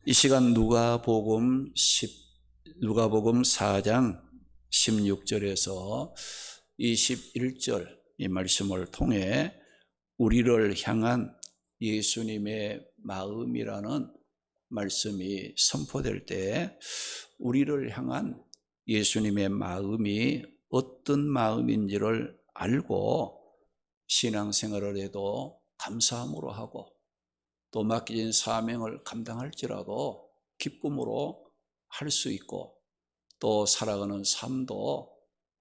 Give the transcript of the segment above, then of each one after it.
이 시간 누가복음 4장 16절에서 21절 이 말씀을 통해 우리를 향한 예수님의 마음이라는 말씀이 선포될 때 우리를 향한 예수님의 마음이 어떤 마음인지를 알고 신앙생활을 해도 감사함으로 하고 또 맡겨진 사명을 감당할지라도 기쁨으로 할 수 있고 또 살아가는 삶도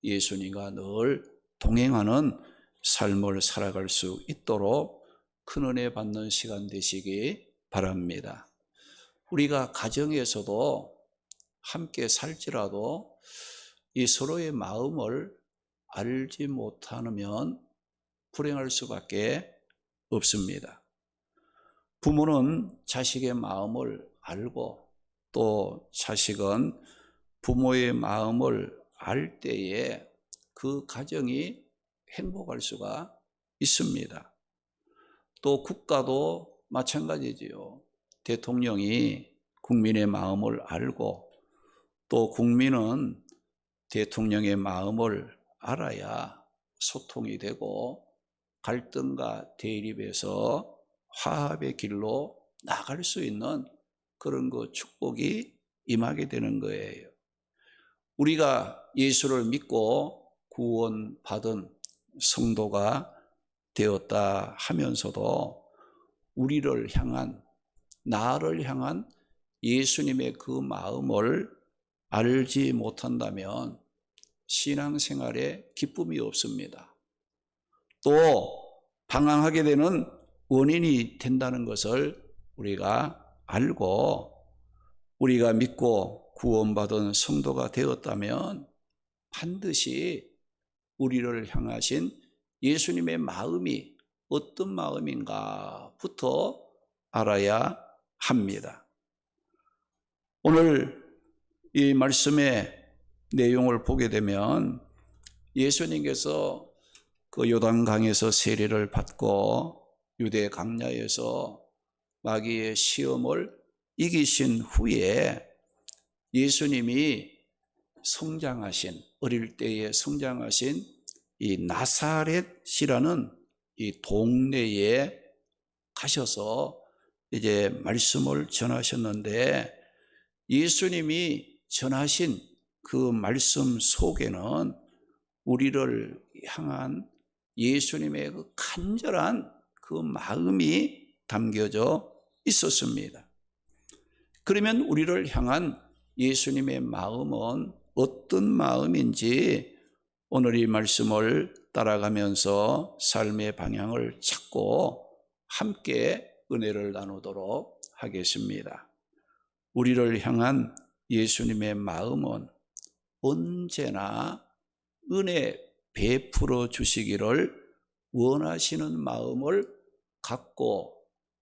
예수님과 늘 동행하는 삶을 살아갈 수 있도록 큰 은혜 받는 시간 되시기 바랍니다. 우리가 가정에서도 함께 살지라도 이 서로의 마음을 알지 못하면 불행할 수밖에 없습니다. 부모는 자식의 마음을 알고 또 자식은 부모의 마음을 알 때에 그 가정이 행복할 수가 있습니다. 또 국가도 마찬가지지요. 대통령이 국민의 마음을 알고 또 국민은 대통령의 마음을 알아야 소통이 되고 갈등과 대립에서 화합의 길로 나갈 수 있는 그런 축복이 임하게 되는 거예요. 우리가 예수를 믿고 구원받은 성도가 되었다 하면서도 우리를 향한, 나를 향한 예수님의 그 마음을 알지 못한다면 신앙생활에 기쁨이 없습니다. 또 방황하게 되는 원인이 된다는 것을 우리가 알고 우리가 믿고 구원받은 성도가 되었다면 반드시 우리를 향하신 예수님의 마음이 어떤 마음인가부터 알아야 합니다. 오늘 이 말씀의 내용을 보게 되면 예수님께서 그 요단강에서 세례를 받고 유대 광야에서 마귀의 시험을 이기신 후에 예수님이 어릴 때에 성장하신 이 나사렛이라는 이 동네에 가셔서 이제 말씀을 전하셨는데 예수님이 전하신 그 말씀 속에는 우리를 향한 예수님의 그 간절한 그 마음이 담겨져 있었습니다. 그러면 우리를 향한 예수님의 마음은 어떤 마음인지 오늘 이 말씀을 따라가면서 삶의 방향을 찾고 함께 은혜를 나누도록 하겠습니다. 우리를 향한 예수님의 마음은 언제나 은혜 베풀어 주시기를 원하시는 마음을 갖고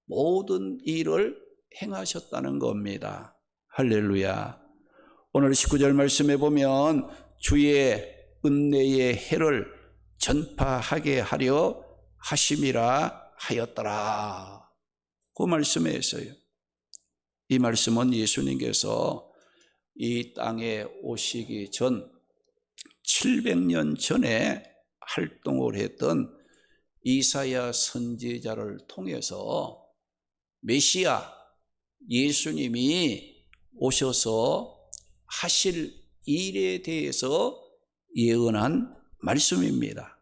모든 일을 행하셨다는 겁니다. 할렐루야. 오늘 19절 말씀에 보면 주의 은혜의 해를 전파하게 하려 하심이라 하였더라. 그 말씀에 있어요. 이 말씀은 예수님께서 이 땅에 오시기 전 700년 전에 활동을 했던 이사야 선지자를 통해서 메시아 예수님이 오셔서 하실 일에 대해서 예언한 말씀입니다.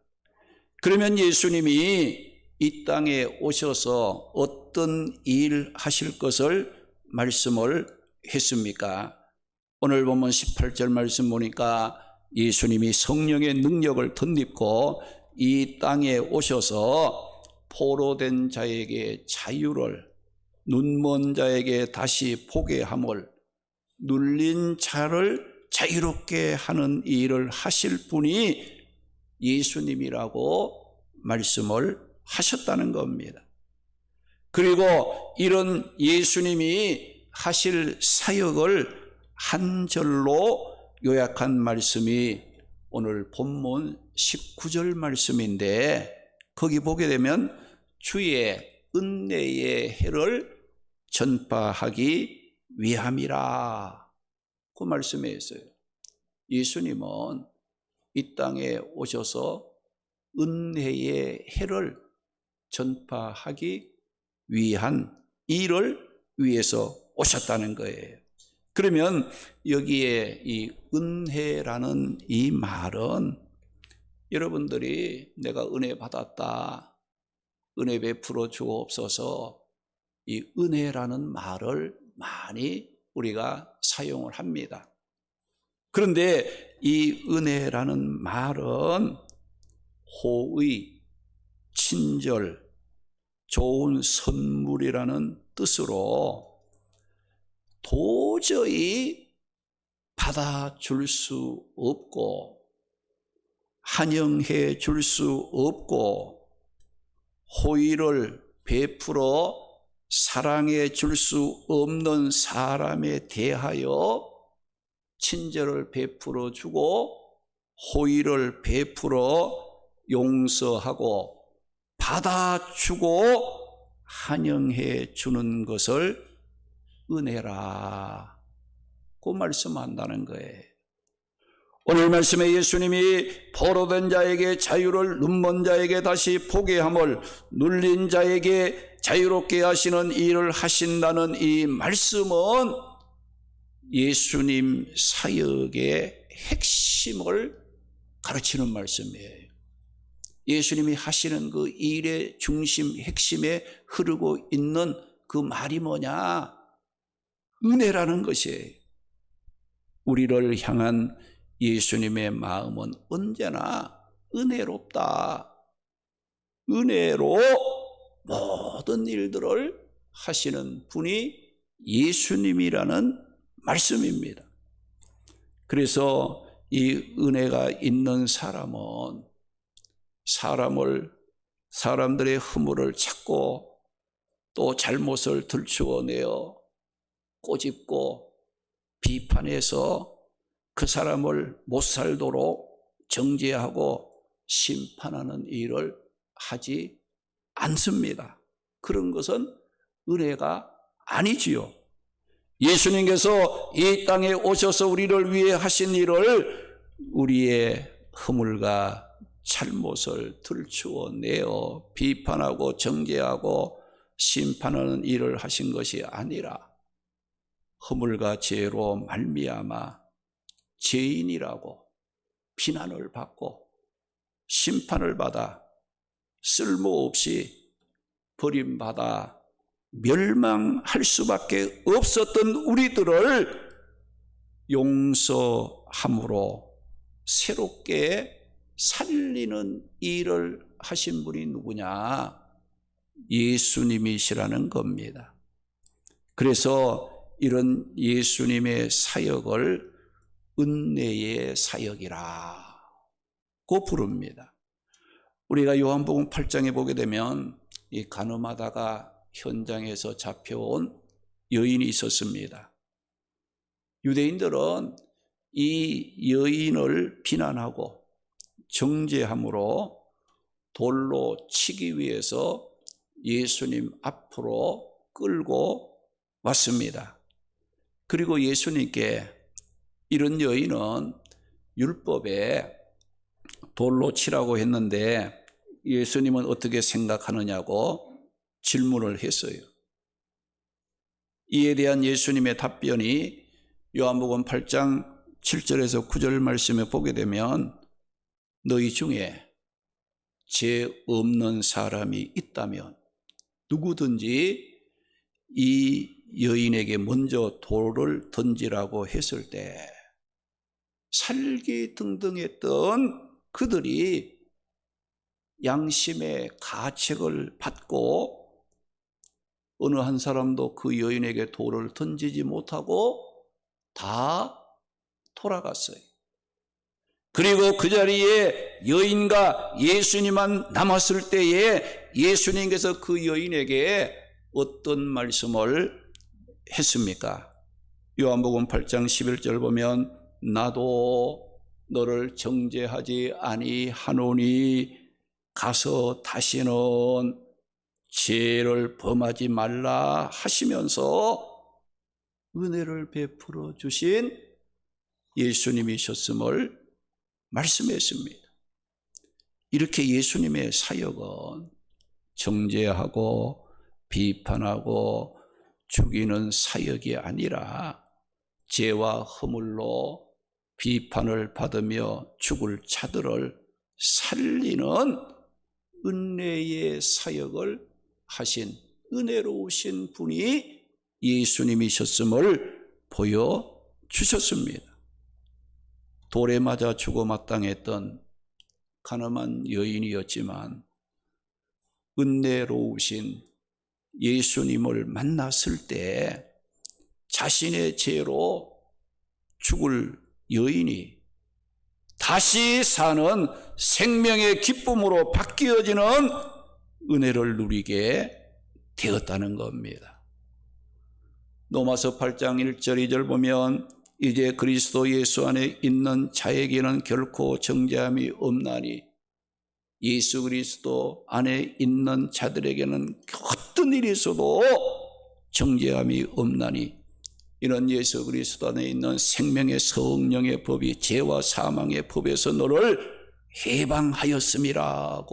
그러면 예수님이 이 땅에 오셔서 어떤 일 하실 것을 말씀을 했습니까? 오늘 보면 18절 말씀 보니까 예수님이 성령의 능력을 덧입고 이 땅에 오셔서 포로된 자에게 자유를, 눈먼 자에게 다시 보게 함을, 눌린 자를 자유롭게 하는 일을 하실 분이 예수님이라고 말씀을 하셨다는 겁니다. 그리고 이런 예수님이 하실 사역을 한 절로 요약한 말씀이 오늘 본문 19절 말씀인데 거기 보게 되면 주의 은혜의 해를 전파하기 위함이라 그 말씀에 있어요. 예수님은 이 땅에 오셔서 은혜의 해를 전파하기 위한 일을 위해서 오셨다는 거예요. 그러면 여기에 이 은혜라는 이 말은 여러분들이 내가 은혜 받았다, 은혜 베풀어 주옵소서, 이 은혜라는 말을 많이 우리가 사용을 합니다. 그런데 이 은혜라는 말은 호의, 친절, 좋은 선물이라는 뜻으로 도저히 받아줄 수 없고 환영해 줄 수 없고 호의를 베풀어 사랑해 줄 수 없는 사람에 대하여 친절을 베풀어 주고 호의를 베풀어 용서하고 받아주고 환영해 주는 것을 은혜라 그 말씀한다는 거예요. 오늘 말씀에 예수님이 포로된 자에게 자유를, 눈먼 자에게 다시 보게 함을, 눌린 자에게 자유롭게 하시는 일을 하신다는 이 말씀은 예수님 사역의 핵심을 가르치는 말씀이에요. 예수님이 하시는 그 일의 중심, 핵심에 흐르고 있는 그 말이 뭐냐? 은혜라는 것이에요. 우리를 향한 예수님의 마음은 언제나 은혜롭다. 은혜로 모든 일들을 하시는 분이 예수님이라는 말씀입니다. 그래서 이 은혜가 있는 사람은 사람들의 허물을 찾고 또 잘못을 들추어내어 꼬집고 비판해서 그 사람을 못 살도록 정죄하고 심판하는 일을 하지 않습니다. 그런 것은 은혜가 아니지요. 예수님께서 이 땅에 오셔서 우리를 위해 하신 일을 우리의 허물과 잘못을 들추어내어 비판하고 정죄하고 심판하는 일을 하신 것이 아니라 허물과 죄로 말미암아 죄인이라고 비난을 받고 심판을 받아 쓸모없이 버림받아 멸망할 수밖에 없었던 우리들을 용서함으로 새롭게 살리는 일을 하신 분이 누구냐? 예수님이시라는 겁니다. 그래서 이런 예수님의 사역을 은혜의 사역이라고 부릅니다. 우리가 요한복음 8장에 보게 되면 이 간음하다가 현장에서 잡혀온 여인이 있었습니다. 유대인들은 이 여인을 비난하고 정죄함으로 돌로 치기 위해서 예수님 앞으로 끌고 왔습니다. 그리고 예수님께 이런 여인은 율법에 돌로 치라고 했는데 예수님은 어떻게 생각하느냐고 질문을 했어요. 이에 대한 예수님의 답변이 요한복음 8장 7절에서 9절 말씀에 보게 되면 너희 중에 죄 없는 사람이 있다면 누구든지 이 여인에게 먼저 돌을 던지라고 했을 때 살기등등했던 그들이 양심의 가책을 받고 어느 한 사람도 그 여인에게 돌을 던지지 못하고 다 돌아갔어요. 그리고 그 자리에 여인과 예수님만 남았을 때에 예수님께서 그 여인에게 어떤 말씀을 했습니까? 요한복음 8장 11절 보면 나도 너를 정죄하지 아니하노니 가서 다시는 죄를 범하지 말라 하시면서 은혜를 베풀어 주신 예수님이셨음을 말씀했습니다. 이렇게 예수님의 사역은 정죄하고 비판하고 죽이는 사역이 아니라 죄와 허물로 비판을 받으며 죽을 자들을 살리는 은혜의 사역을 하신 은혜로우신 분이 예수님이셨음을 보여주셨습니다. 돌에 맞아 죽어 마땅했던 가늠한 여인이었지만 은혜로우신 예수님을 만났을 때 자신의 죄로 죽을 여인이 다시 사는 생명의 기쁨으로 바뀌어지는 은혜를 누리게 되었다는 겁니다. 로마서 8장 1절 2절 보면 이제 그리스도 예수 안에 있는 자에게는 결코 정죄함이 없나니 예수 그리스도 안에 있는 자들에게는 어떤 일이 있어도 정죄함이 없나니 이런 예수 그리스도 안에 있는 생명의 성령의 법이 죄와 사망의 법에서 너를 해방하였음이라고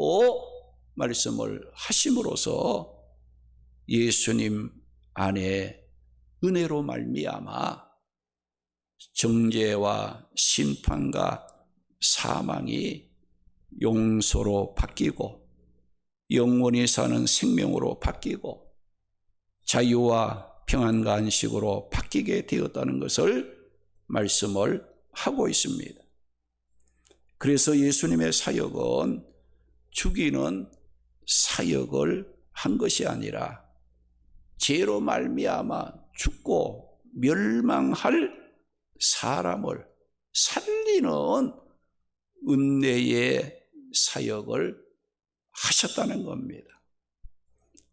말씀을 하심으로써 예수님 안에 은혜로 말미암아 정죄와 심판과 사망이 용서로 바뀌고 영원히 사는 생명으로 바뀌고 자유와 평안과 안식으로 바뀌게 되었다는 것을 말씀을 하고 있습니다. 그래서 예수님의 사역은 죽이는 사역을 한 것이 아니라 죄로 말미암아 죽고 멸망할 사람을 살리는 은혜의 사역을 하셨다는 겁니다.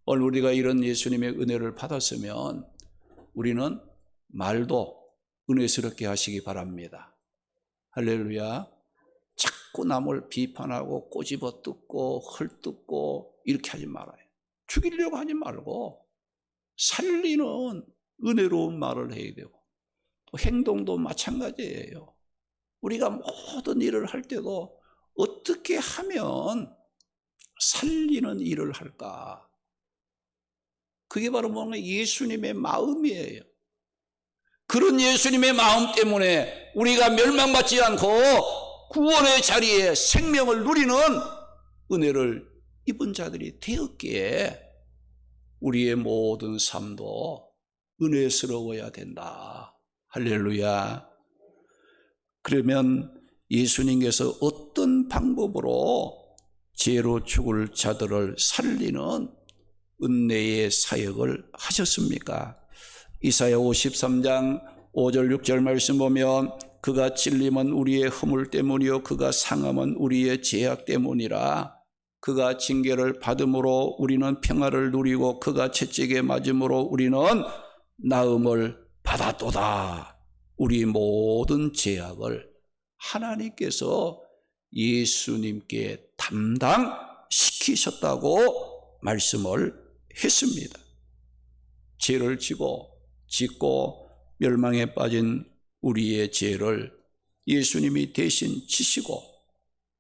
오늘 우리가 이런 예수님의 은혜를 받았으면 우리는 말도 은혜스럽게 하시기 바랍니다. 할렐루야. 자꾸 남을 비판하고 꼬집어 뜯고 헐뜯고 이렇게 하지 말아요. 죽이려고 하지 말고 살리는 은혜로운 말을 해야 되고 또 행동도 마찬가지예요. 우리가 모든 일을 할 때도 어떻게 하면 살리는 일을 할까? 그게 바로 뭔가 예수님의 마음이에요. 그런 예수님의 마음 때문에 우리가 멸망받지 않고 구원의 자리에 생명을 누리는 은혜를 입은 자들이 되었기에 우리의 모든 삶도 은혜스러워야 된다. 할렐루야. 그러면 예수님께서 어떤 방법으로 죄로 죽을 자들을 살리는 은혜의 사역을 하셨습니까? 이사야 53장 5절 6절 말씀 보면 그가 찔림은 우리의 허물 때문이요 그가 상함은 우리의 죄악 때문이라. 그가 징계를 받음으로 우리는 평화를 누리고 그가 채찍에 맞음으로 우리는 나음을 받았도다. 우리 모든 죄악을 하나님께서 예수님께 담당시키셨다고 말씀을 했습니다. 죄를 짓고 멸망에 빠진 우리의 죄를 예수님이 대신 지시고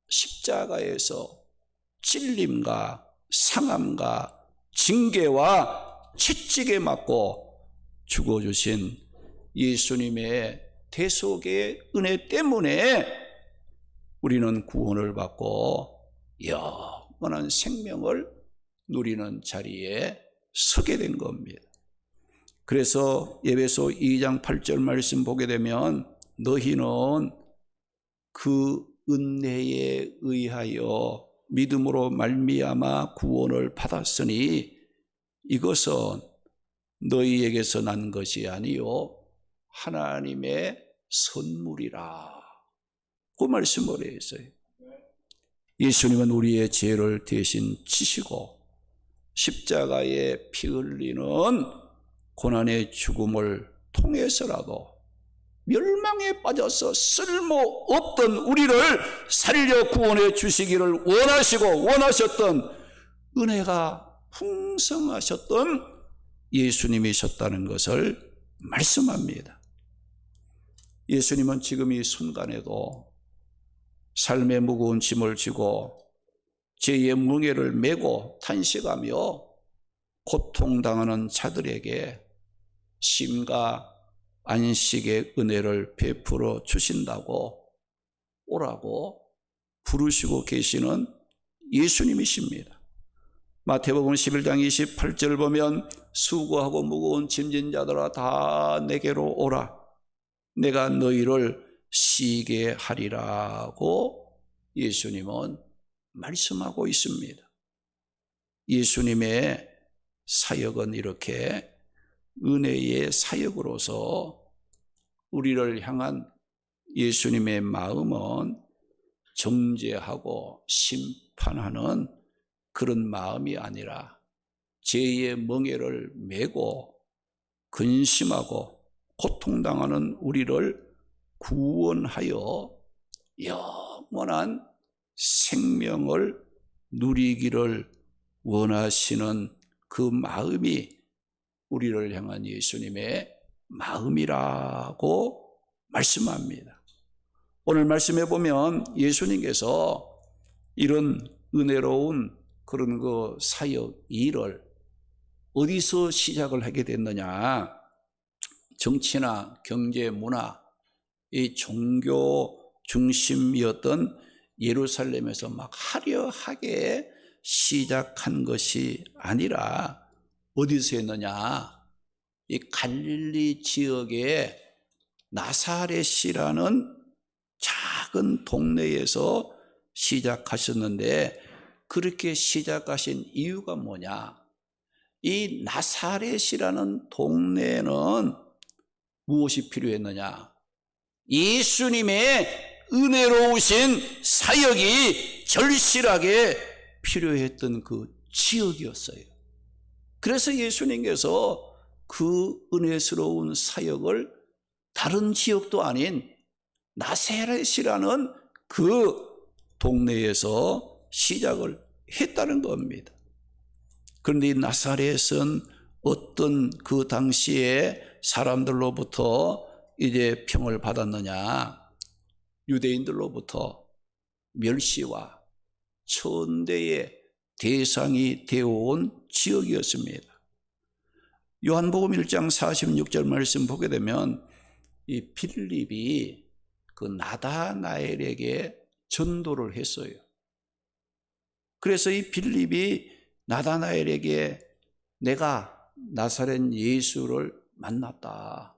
십자가에서 찔림과 상함과 징계와 채찍에 맞고 죽어주신 예수님의 대속의 은혜 때문에 우리는 구원을 받고 영원한 생명을 누리는 자리에 서게 된 겁니다. 그래서 에베소 2장 8절 말씀 보게 되면 너희는 그 은혜에 의하여 믿음으로 말미암아 구원을 받았으니 이것은 너희에게서 난 것이 아니요 하나님의 선물이라. 그 말씀을 했어요. 예수님은 우리의 죄를 대신 지시고 십자가에 피 흘리는 고난의 죽음을 통해서라도 멸망에 빠져서 쓸모없던 우리를 살려 구원해 주시기를 원하셨던 은혜가 풍성하셨던 예수님이셨다는 것을 말씀합니다. 예수님은 지금 이 순간에도 삶의 무거운 짐을 지고 죄의 멍에를 메고 탄식하며 고통당하는 자들에게 쉼과 안식의 은혜를 베풀어 주신다고 오라고 부르시고 계시는 예수님이십니다. 마태복음 11장 28절 보면 수고하고 무거운 짐진 자들아 다 내게로 오라. 내가 너희를 쉬게 하리라고 예수님은 말씀하고 있습니다. 예수님의 사역은 이렇게 은혜의 사역으로서 우리를 향한 예수님의 마음은 정죄하고 심판하는 그런 마음이 아니라 죄의 멍에를 메고 근심하고 고통당하는 우리를 구원하여 영원한 생명을 누리기를 원하시는 그 마음이 우리를 향한 예수님의 마음이라고 말씀합니다. 오늘 말씀해 보면 예수님께서 이런 은혜로운 그런 그 사역 일을 어디서 시작을 하게 됐느냐? 정치나 경제, 문화, 이 종교 중심이었던 예루살렘에서 막 화려하게 시작한 것이 아니라 어디서 했느냐? 이 갈릴리 지역의 나사렛이라는 작은 동네에서 시작하셨는데 그렇게 시작하신 이유가 뭐냐? 이 나사렛이라는 동네는 무엇이 필요했느냐? 예수님의 은혜로우신 사역이 절실하게 필요했던 그 지역이었어요. 그래서 예수님께서 그 은혜스러운 사역을 다른 지역도 아닌 나사렛이라는 그 동네에서 시작을 했다는 겁니다. 그런데 이 나사렛은 어떤 그 당시에 사람들로부터 이제 평을 받았느냐? 유대인들로부터 멸시와 천대의 대상이 되어온 지역이었습니다. 요한복음 1장 46절 말씀 보게 되면 이 빌립이 그 나다나엘에게 전도를 했어요. 그래서 이 빌립이 나다나엘에게 내가 나사렛 예수를 만났다.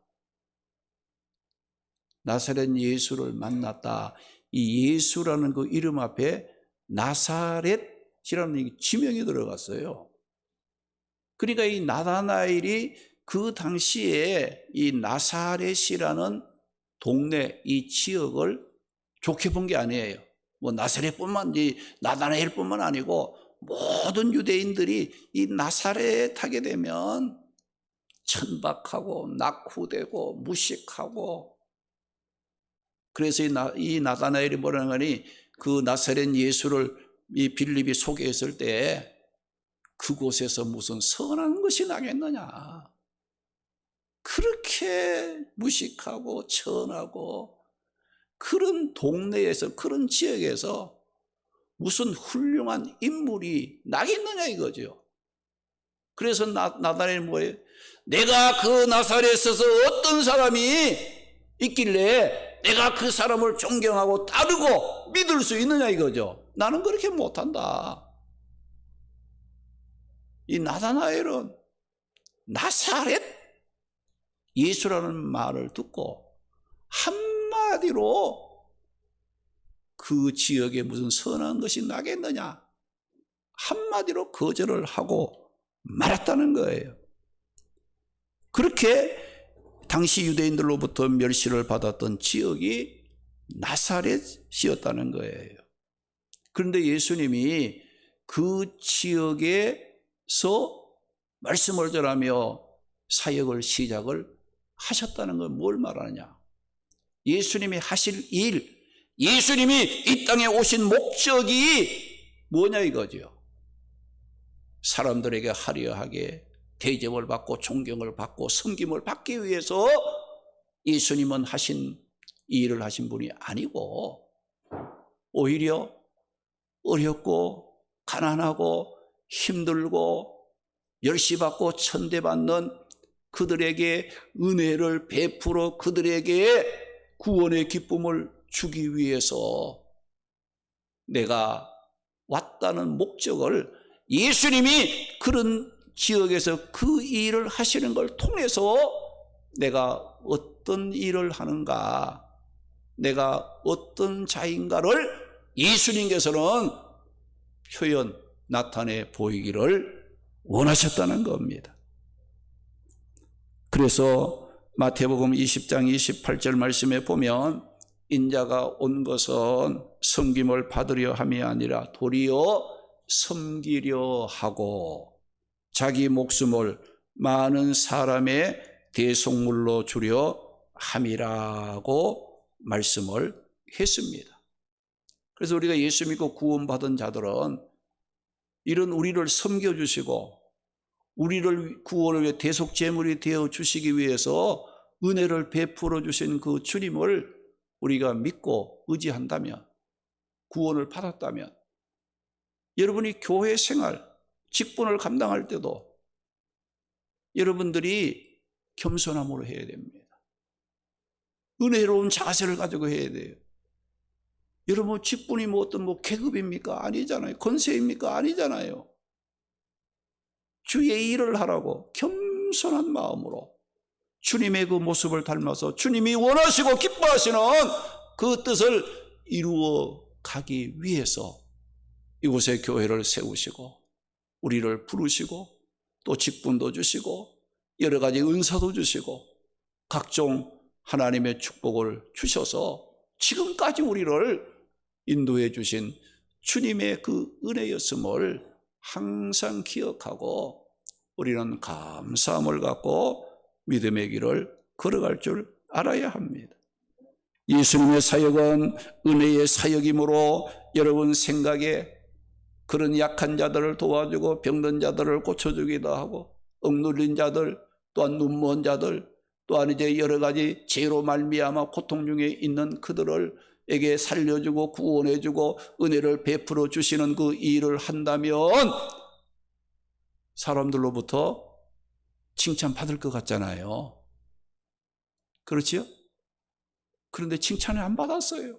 나사렛 예수를 만났다. 이 예수라는 그 이름 앞에 나사렛이라는 지명이 들어갔어요. 그러니까 이 나다나엘이 그 당시에 이 나사렛이라는 동네, 이 지역을 좋게 본 게 아니에요. 뭐 나사렛뿐만, 나다나엘뿐만 아니고 모든 유대인들이 이 나사렛 하게 되면 천박하고 낙후되고 무식하고, 그래서 이 나다나엘이 뭐라는 거니, 그 나사렛 예수를 이 빌립이 소개했을 때 그곳에서 무슨 선한 것이 나겠느냐. 그렇게 무식하고 천하고 그런 동네에서, 그런 지역에서 무슨 훌륭한 인물이 나겠느냐 이거죠. 그래서 나다나엘이 뭐예요? 내가 그 나사렛에서 어떤 사람이 있길래 내가 그 사람을 존경하고 따르고 믿을 수 있느냐 이거죠. 나는 그렇게 못한다. 이 나다나엘은 나사렛 예수라는 말을 듣고 한마디로 그 지역에 무슨 선한 것이 나겠느냐, 한마디로 거절을 하고 말았다는 거예요. 그렇게 당시 유대인들로부터 멸시를 받았던 지역이 나사렛이었다는 거예요. 그런데 예수님이 그 지역에서 말씀을 전하며 사역을 시작을 하셨다는 건 뭘 말하느냐? 예수님이 하실 일, 예수님이 이 땅에 오신 목적이 뭐냐 이거죠. 사람들에게 화려하게 대접을 받고 존경을 받고 섬김을 받기 위해서 예수님은 하신 이 일을 하신 분이 아니고, 오히려 어렵고 가난하고 힘들고 멸시받고 천대받는 그들에게 은혜를 베풀어 그들에게 구원의 기쁨을 주기 위해서 내가 왔다는 목적을, 예수님이 그런 지역에서 그 일을 하시는 걸 통해서 내가 어떤 일을 하는가, 내가 어떤 자인가를 예수님께서는 나타내 보이기를 원하셨다는 겁니다. 그래서 마태복음 20장 28절 말씀에 보면 인자가 온 것은 섬김을 받으려 함이 아니라 도리어 섬기려 하고 자기 목숨을 많은 사람의 대속물로 주려 함이라고 말씀을 했습니다. 그래서 우리가 예수 믿고 구원받은 자들은 이런 우리를 섬겨주시고 우리를 구원을 위해 대속 제물이 되어 주시기 위해서 은혜를 베풀어 주신 그 주님을 우리가 믿고 의지한다면, 구원을 받았다면, 여러분이 교회 생활, 직분을 감당할 때도 여러분들이 겸손함으로 해야 됩니다. 은혜로운 자세를 가지고 해야 돼요. 여러분 직분이 어떤 계급입니까? 아니잖아요. 권세입니까? 아니잖아요. 주의 일을 하라고 겸손한 마음으로 주님의 그 모습을 닮아서 주님이 원하시고 기뻐하시는 그 뜻을 이루어 가기 위해서 이곳에 교회를 세우시고 우리를 부르시고 또 직분도 주시고 여러 가지 은사도 주시고 각종 하나님의 축복을 주셔서 지금까지 우리를 인도해 주신 주님의 그 은혜였음을 항상 기억하고 우리는 감사함을 갖고 믿음의 길을 걸어갈 줄 알아야 합니다. 예수님의 사역은 은혜의 사역이므로 여러분 생각에 그런 약한 자들을 도와주고 병든 자들을 고쳐주기도 하고 억눌린 자들, 또한 눈먼 자들, 또한 이제 여러 가지 죄로 말미암아 고통 중에 있는 그들에게 살려주고 구원해주고 은혜를 베풀어 주시는 그 일을 한다면 사람들로부터 칭찬받을 것 같잖아요. 그렇지요? 그런데 칭찬을 안 받았어요.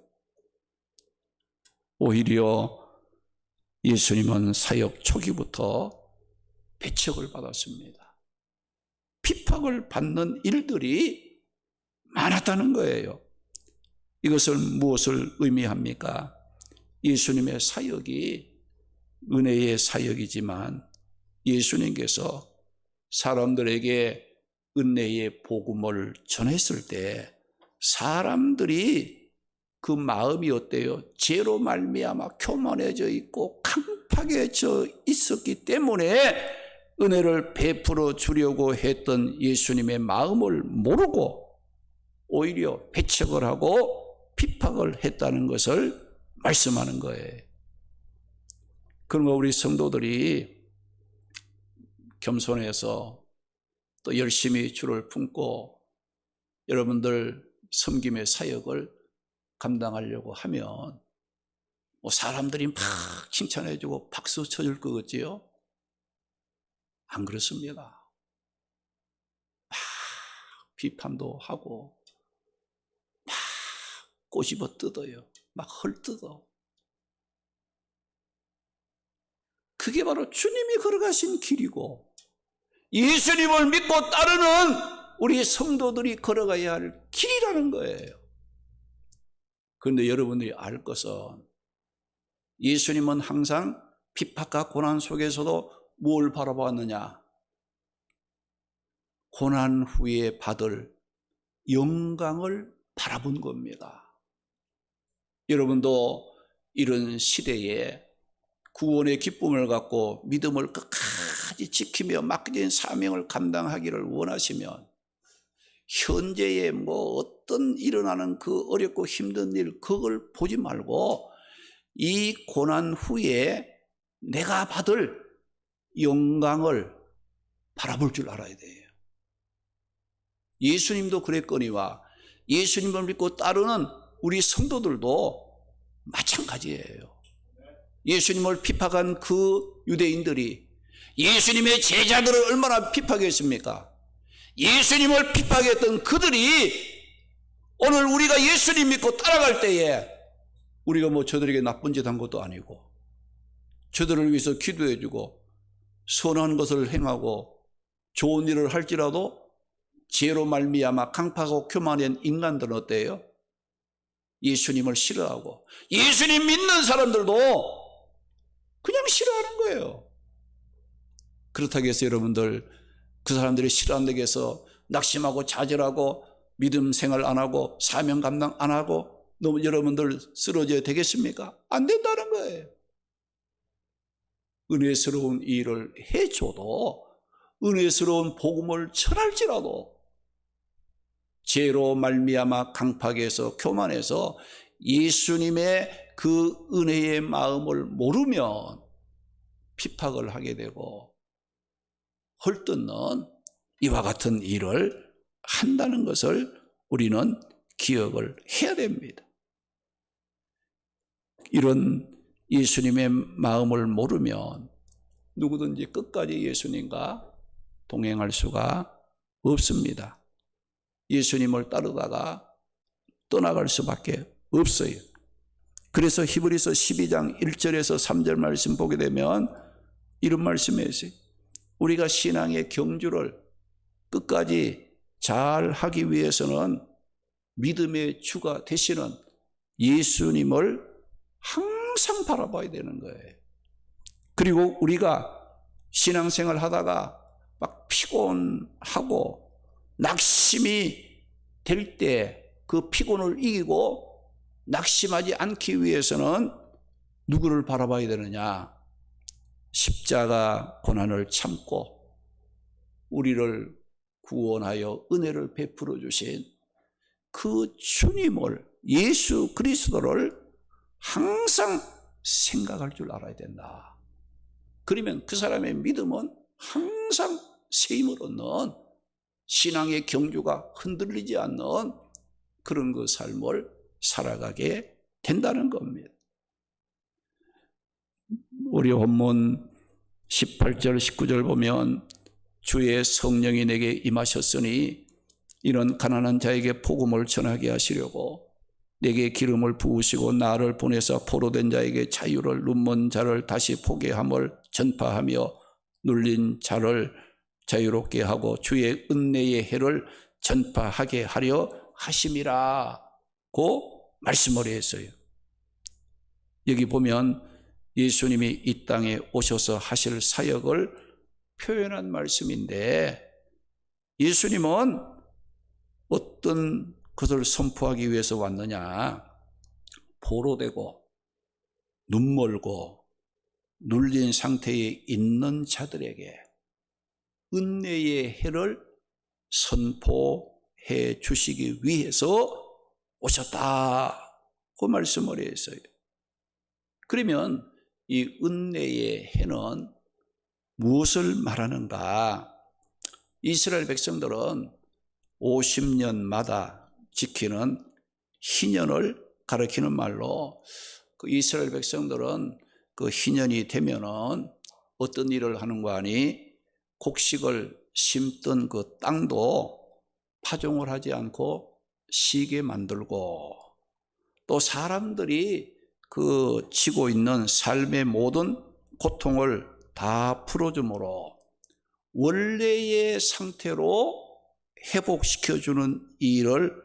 오히려 예수님은 사역 초기부터 배척을 받았습니다. 핍박을 받는 일들이 많았다는 거예요. 이것은 무엇을 의미합니까? 예수님의 사역이 은혜의 사역이지만 예수님께서 사람들에게 은혜의 복음을 전했을 때 사람들이 그 마음이 어때요? 죄로 말미암아 교만해져 있고 강팍해져 있었기 때문에 은혜를 베풀어 주려고 했던 예수님의 마음을 모르고 오히려 배척을 하고 핍박을 했다는 것을 말씀하는 거예요. 그러면 우리 성도들이 겸손해서 또 열심히 주를 품고 여러분들 섬김의 사역을 감당하려고 하면 사람들이 막 칭찬해주고 박수 쳐줄 것 같지요? 안 그렇습니다. 막 비판도 하고 막 꼬집어 뜯어요. 막 헐뜯어. 그게 바로 주님이 걸어가신 길이고 예수님을 믿고 따르는 우리 성도들이 걸어가야 할 길이라는 거예요. 그런데 여러분들이 알 것은 예수님은 항상 핍박과 고난 속에서도 뭘 바라보았느냐? 고난 후에 받을 영광을 바라본 겁니다. 여러분도 이런 시대에 구원의 기쁨을 갖고 믿음을 끝까지 지키며 맡겨진 사명을 감당하기를 원하시면 현재에 어떤 일어나는 그 어렵고 힘든 일 그걸 보지 말고 이 고난 후에 내가 받을 영광을 바라볼 줄 알아야 돼요. 예수님도 그랬거니와 예수님을 믿고 따르는 우리 성도들도 마찬가지예요. 예수님을 핍박한 그 유대인들이 예수님의 제자들을 얼마나 핍박했습니까? 예수님을 핍박했던 그들이 오늘 우리가 예수님 믿고 따라갈 때에 우리가 뭐 저들에게 나쁜 짓 한 것도 아니고 저들을 위해서 기도해주고 선한 것을 행하고 좋은 일을 할지라도 죄로 말미암아 강팍하고 교만한 인간들은 어때요? 예수님을 싫어하고 예수님 믿는 사람들도 그냥 싫어하는 거예요. 그렇다고 해서 여러분들 그 사람들이 싫어한다고 해서 낙심하고 좌절하고 믿음 생활 안 하고 사명 감당 안 하고 너무 여러분들 쓰러져야 되겠습니까? 안 된다는 거예요. 은혜스러운 일을 해줘도 은혜스러운 복음을 전할지라도 죄로 말미암아 강팍해서 교만해서 예수님의 그 은혜의 마음을 모르면 핍박을 하게 되고 헐뜯는 이와 같은 일을 한다는 것을 우리는 기억을 해야 됩니다. 이런 예수님의 마음을 모르면 누구든지 끝까지 예수님과 동행할 수가 없습니다. 예수님을 따르다가 떠나갈 수밖에 없어요. 그래서 히브리서 12장 1절에서 3절 말씀 보게 되면 이런 말씀이 있어요. 우리가 신앙의 경주를 끝까지 잘 하기 위해서는 믿음의 주가 되시는 예수님을 항상 바라봐야 되는 거예요. 그리고 우리가 신앙생활 하다가 막 피곤하고 낙심이 될 때 그 피곤을 이기고 낙심하지 않기 위해서는 누구를 바라봐야 되느냐? 십자가 고난을 참고 우리를 구원하여 은혜를 베풀어 주신 그 주님을, 예수 그리스도를 항상 생각할 줄 알아야 된다. 그러면 그 사람의 믿음은 항상 세임을 얻는 신앙의 경주가 흔들리지 않는 그런 그 삶을 살아가게 된다는 겁니다. 우리 본문 18절 19절 보면 주의 성령이 내게 임하셨으니 이런 가난한 자에게 복음을 전하게 하시려고 내게 기름을 부으시고 나를 보내서 포로된 자에게 자유를, 눈먼 자를 다시 보게 함을 전파하며 눌린 자를 자유롭게 하고 주의 은혜의 해를 전파하게 하려 하심이라고 말씀을 했어요. 여기 보면 예수님이 이 땅에 오셔서 하실 사역을 표현한 말씀인데 예수님은 어떤 것을 선포하기 위해서 왔느냐? 포로되고 눈멀고 눌린 상태에 있는 자들에게 은혜의 해를 선포해 주시기 위해서 오셨다고 말씀을 했어요. 그러면 이 은혜의 해는 무엇을 말하는가? 이스라엘 백성들은 50년마다 지키는 희년을 가리키는 말로 그 이스라엘 백성들은 그 희년이 되면은 어떤 일을 하는 거 아니? 곡식을 심던 그 땅도 파종을 하지 않고 쉬게 만들고 또 사람들이 그 지고 있는 삶의 모든 고통을 다 풀어주므로 원래의 상태로 회복시켜주는 일을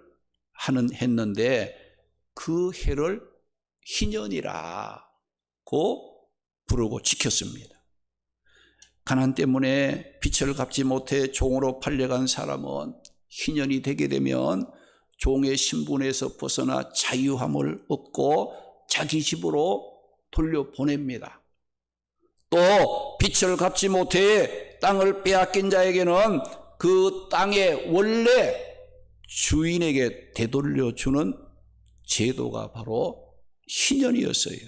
했는데 그 해를 희년이라고 부르고 지켰습니다. 가난 때문에 빚을 갚지 못해 종으로 팔려간 사람은 희년이 되게 되면 종의 신분에서 벗어나 자유함을 얻고 자기 집으로 돌려보냅니다. 또 빚을 갚지 못해 땅을 빼앗긴 자에게는 그 땅의 원래 주인에게 되돌려주는 제도가 바로 희년이었어요.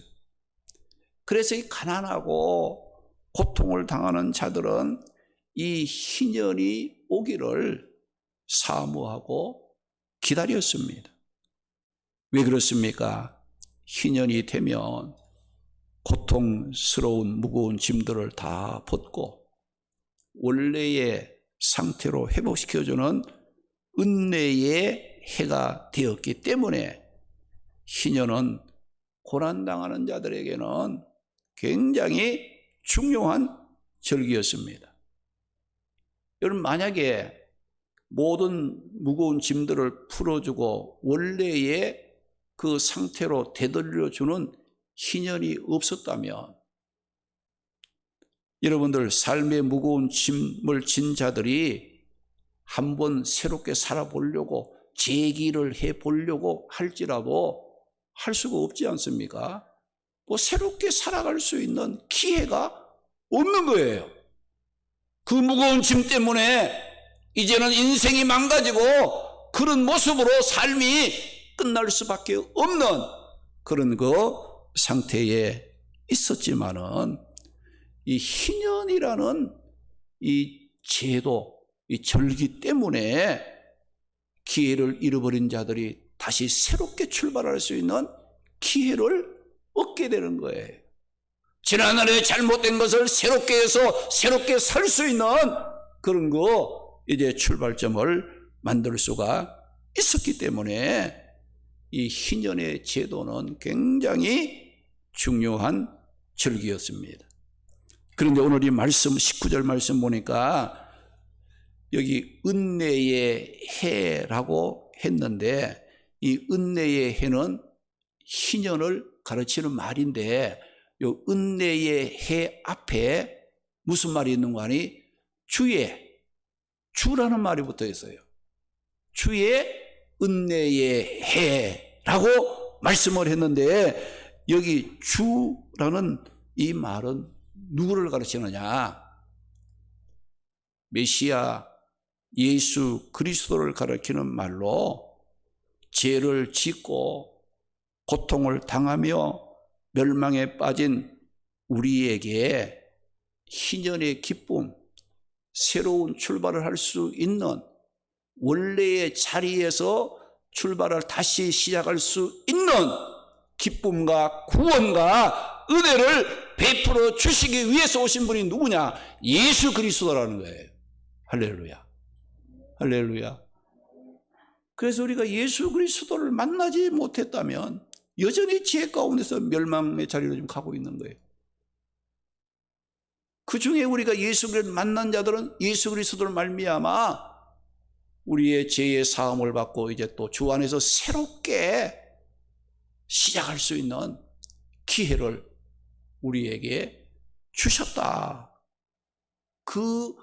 그래서 이 가난하고 고통을 당하는 자들은 이 희년이 오기를 사모하고 기다렸습니다. 왜 그렇습니까? 희년이 되면 고통스러운 무거운 짐들을 다 벗고 원래의 상태로 회복시켜주는 은혜의 해가 되었기 때문에 희년은 고난당하는 자들에게는 굉장히 중요한 절기였습니다. 여러분, 만약에 모든 무거운 짐들을 풀어주고 원래의 그 상태로 되돌려주는 희년이 없었다면 여러분들 삶의 무거운 짐을 진 자들이 한번 새롭게 살아보려고 재기를 해보려고 할지라도 할 수가 없지 않습니까? 뭐 새롭게 살아갈 수 있는 기회가 없는 거예요. 그 무거운 짐 때문에 이제는 인생이 망가지고 그런 모습으로 삶이 끝날 수밖에 없는 그런 그 상태에 있었지만은 이 희년이라는 이 제도, 이 절기 때문에 기회를 잃어버린 자들이 다시 새롭게 출발할 수 있는 기회를 얻게 되는 거예요. 지난날에 잘못된 것을 새롭게 해서 새롭게 살 수 있는 그런 거 이제 출발점을 만들 수가 있었기 때문에 이 희년의 제도는 굉장히 중요한 절기였습니다. 그런데 오늘 이 말씀 19절 말씀 보니까 여기 은혜의 해라고 했는데 이 은혜의 해는 희년을 가르치는 말인데 이 은혜의 해 앞에 무슨 말이 있는 거 아니? 주라는 말이 붙어 있어요. 주의 은혜의 해라고 말씀을 했는데 여기 주라는 이 말은 누구를 가르치느냐? 메시아 예수 그리스도를 가리키는 말로 죄를 짓고 고통을 당하며 멸망에 빠진 우리에게 희년의 기쁨, 새로운 출발을 할 수 있는 원래의 자리에서 출발을 다시 시작할 수 있는 기쁨과 구원과 은혜를 베풀어 주시기 위해서 오신 분이 누구냐? 예수 그리스도라는 거예요. 할렐루야. 할렐루야. 그래서 우리가 예수 그리스도를 만나지 못했다면 여전히 지혜 가운데서 멸망의 자리로 지금 가고 있는 거예요. 그 중에 우리가 예수 그리스도를 만난 자들은 예수 그리스도를 말미암아 우리의 죄의 사함을 받고 이제 또 주 안에서 새롭게 시작할 수 있는 기회를 우리에게 주셨다. 그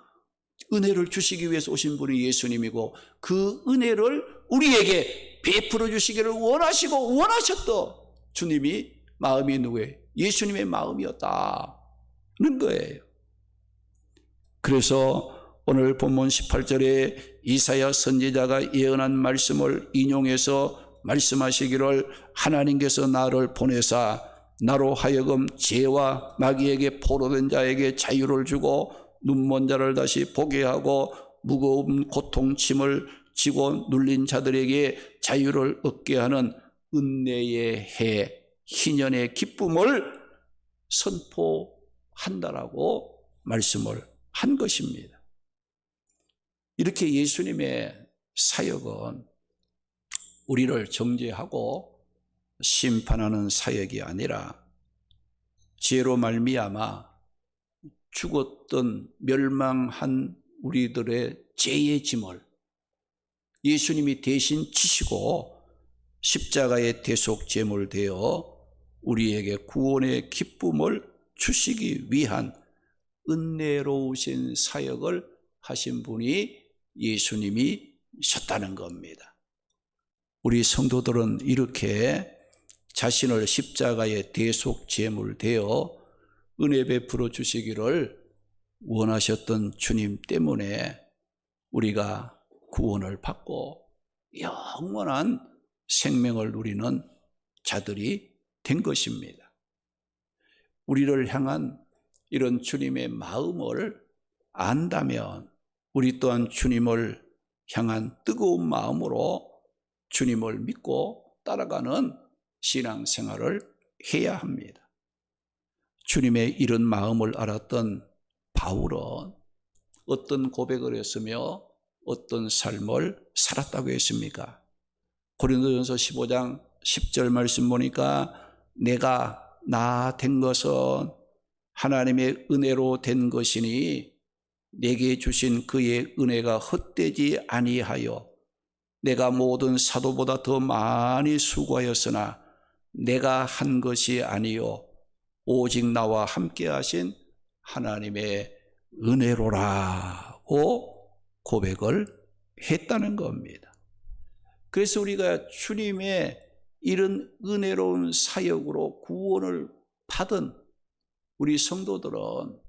은혜를 주시기 위해서 오신 분이 예수님이고 그 은혜를 우리에게 베풀어 주시기를 원하시고 원하셨던 주님이 마음이 누구예요? 예수님의 마음이었다는 거예요. 그래서 오늘 본문 18절에 이사야 선지자가 예언한 말씀을 인용해서 말씀하시기를 하나님께서 나를 보내사 나로 하여금 죄와 마귀에게 포로된 자에게 자유를 주고 눈먼 자를 다시 보게 하고 무거운 고통 짐을 지고 눌린 자들에게 자유를 얻게 하는 은혜의 해 희년의 기쁨을 선포한다라고 말씀을 한 것입니다. 이렇게 예수님의 사역은 우리를 정죄하고 심판하는 사역이 아니라 죄로 말미암아 죽었던 멸망한 우리들의 죄의 짐을 예수님이 대신 지시고 십자가의 대속 제물 되어 우리에게 구원의 기쁨을 주시기 위한 은혜로우신 사역을 하신 분이 예수님이셨다는 겁니다. 우리 성도들은 이렇게 자신을 십자가의 대속 제물 되어 은혜 베풀어 주시기를 원하셨던 주님 때문에 우리가 구원을 받고 영원한 생명을 누리는 자들이 된 것입니다. 우리를 향한 이런 주님의 마음을 안다면 우리 또한 주님을 향한 뜨거운 마음으로 주님을 믿고 따라가는 신앙생활을 해야 합니다. 주님의 이런 마음을 알았던 바울은 어떤 고백을 했으며 어떤 삶을 살았다고 했습니까? 고린도전서 15장 10절 말씀 보니까 내가 나 된 것은 하나님의 은혜로 된 것이니 내게 주신 그의 은혜가 헛되지 아니하여 내가 모든 사도보다 더 많이 수고하였으나 내가 한 것이 아니요 오직 나와 함께 하신 하나님의 은혜로라고 고백을 했다는 겁니다. 그래서 우리가 주님의 이런 은혜로운 사역으로 구원을 받은 우리 성도들은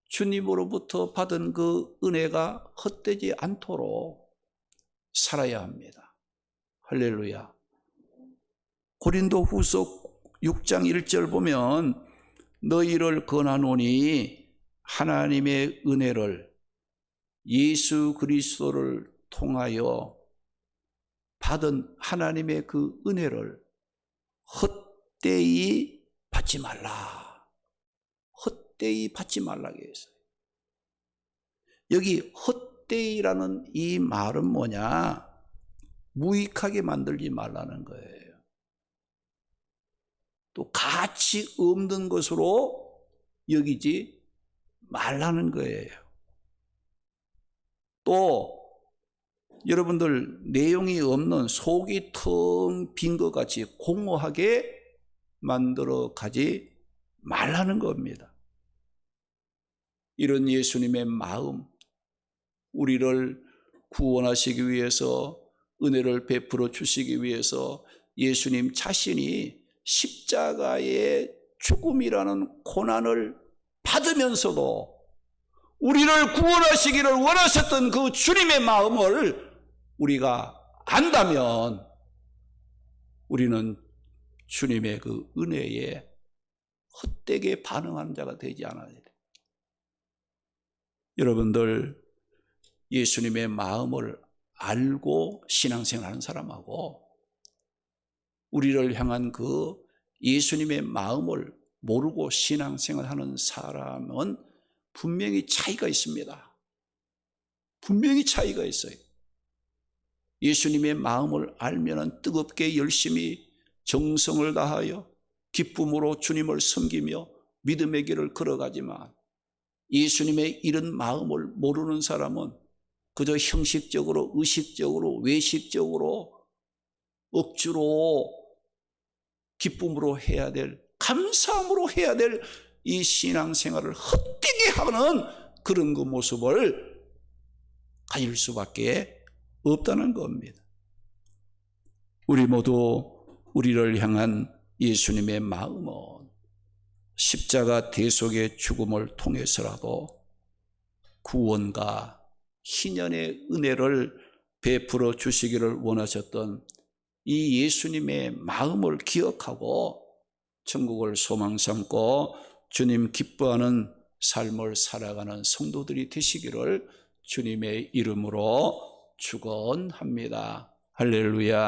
주님으로부터 받은 그 은혜가 헛되지 않도록 살아야 합니다. 할렐루야. 고린도후서 6장 1절 보면 너희를 권하노니 하나님의 은혜를 예수 그리스도를 통하여 받은 하나님의 그 은혜를 헛되이 받지 말라. 헛되이 받지 말라고 했어요. 여기 헛되이라는 이 말은 뭐냐? 무익하게 만들지 말라는 거예요. 또 가치 없는 것으로 여기지 말라는 거예요. 또 여러분들 내용이 없는 속이 텅 빈 것 같이 공허하게 만들어 가지 말라는 겁니다. 이런 예수님의 마음, 우리를 구원하시기 위해서 은혜를 베풀어 주시기 위해서 예수님 자신이 십자가의 죽음이라는 고난을 받으면서도 우리를 구원하시기를 원하셨던 그 주님의 마음을 우리가 안다면 우리는 주님의 그 은혜에 헛되게 반응하는 자가 되지 않아야 돼요. 여러분들 예수님의 마음을 알고 신앙생활하는 사람하고 우리를 향한 그 예수님의 마음을 모르고 신앙생활하는 사람은 분명히 차이가 있습니다. 분명히 차이가 있어요. 예수님의 마음을 알면 뜨겁게 열심히 정성을 다하여 기쁨으로 주님을 섬기며 믿음의 길을 걸어가지만 예수님의 이런 마음을 모르는 사람은 그저 형식적으로, 의식적으로, 외식적으로, 억지로, 기쁨으로 해야 될, 감사함으로 해야 될 이 신앙생활을 헛되게 하는 그런 그 모습을 가질 수밖에 없다는 겁니다. 우리 모두 우리를 향한 예수님의 마음은 십자가 대속의 죽음을 통해서라도 구원과 희년의 은혜를 베풀어 주시기를 원하셨던 이 예수님의 마음을 기억하고 천국을 소망 삼고 주님 기뻐하는 삶을 살아가는 성도들이 되시기를 주님의 이름으로 축원합니다. 할렐루야.